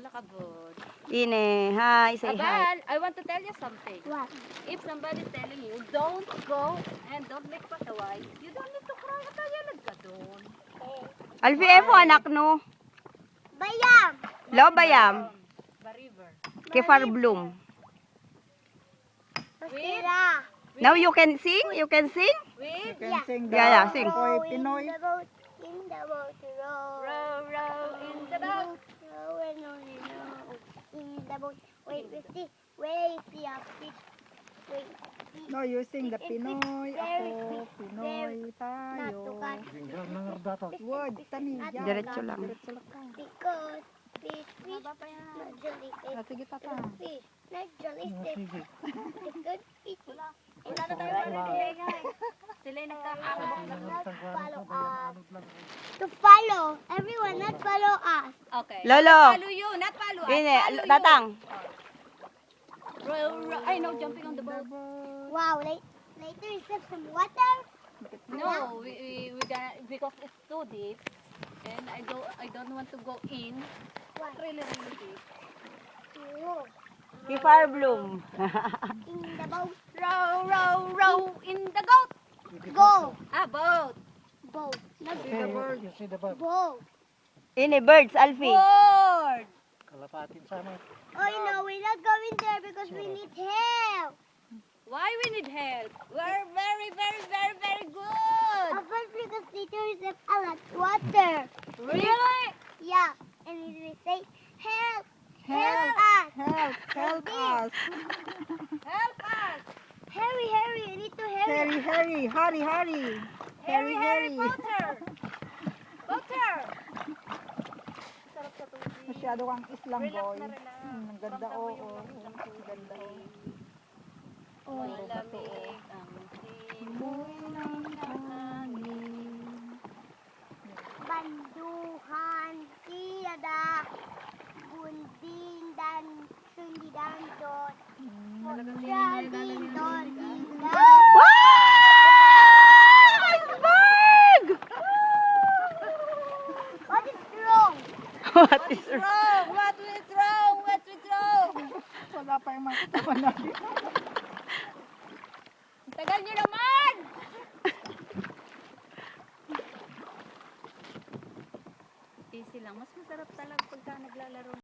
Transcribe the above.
Nakabot. Ine, hi, say hi. Abal, I want to tell you something. What? If somebody telling you, don't go and don't make pasaway, you don't need to cry. Katayalag ka doon. Alfi efo anak no. Bayam! Lo bayam. Ba river. Kefar bloom. Basira! Now you can sing? You can sing? With Yeah. Sing Yeah, sing. Apoy Row Pinoy. in the boat, in the boat, row. row in the boat. Row and row and row. In the boat. Wait, we see a fish. Wait, see. No, you sing the Pinoy. Very Ako, Pinoy Not to tayo. catch. Word, tani. Not yan. Diretso lang. Diretso lang ka. Because fish, not jellyfish. Sige, tata. Fish, not jellyfish. It's good fish. Wala na tayo maligay. Sila yung nagkakakabok na. Not follow us. To follow. Everyone, not follow us. Okay. Lolo. Follow you, not follow us. Ine, Follow you. tatang. Row. Ay, no, jumping on the boat. Wow, later is there some water? No, we gonna, because it's too deep. And I don't want to go in. What? Really deep. Oh, Kefar bloom. in the boat. Row in the goat. Go. Boat. Boat. Not You see the bird. boat. Ine birds Alfi. Board. Kalapatin sana. Oh, no, we're not going there because we need help. Why we need help? We're very, very, very, very good. First, because later is a lot of water. Really? Yeah, and we say, help. Help. us. Help us. Help us. Hurry, I need to hurry. Hurry. Harry Potter. Potter. Sarap sa tubig. Masyado kang islang Relax boy. na relax. Ang ganda Ramdam mo oo. yung lamig ng Ang ganda oo. Malamig ang simoy ng hangin. Banduhan, tiyada, bundin, dan, sundidan, dot. Sundidan, dot. Wow! Nice bird! What is wrong? What is Wrong. What is wrong? What is wrong? Wala pa yung mga katawa natin. Tagal niyo naman. Easy lang. Mas masarap talaga pagka naglalaro.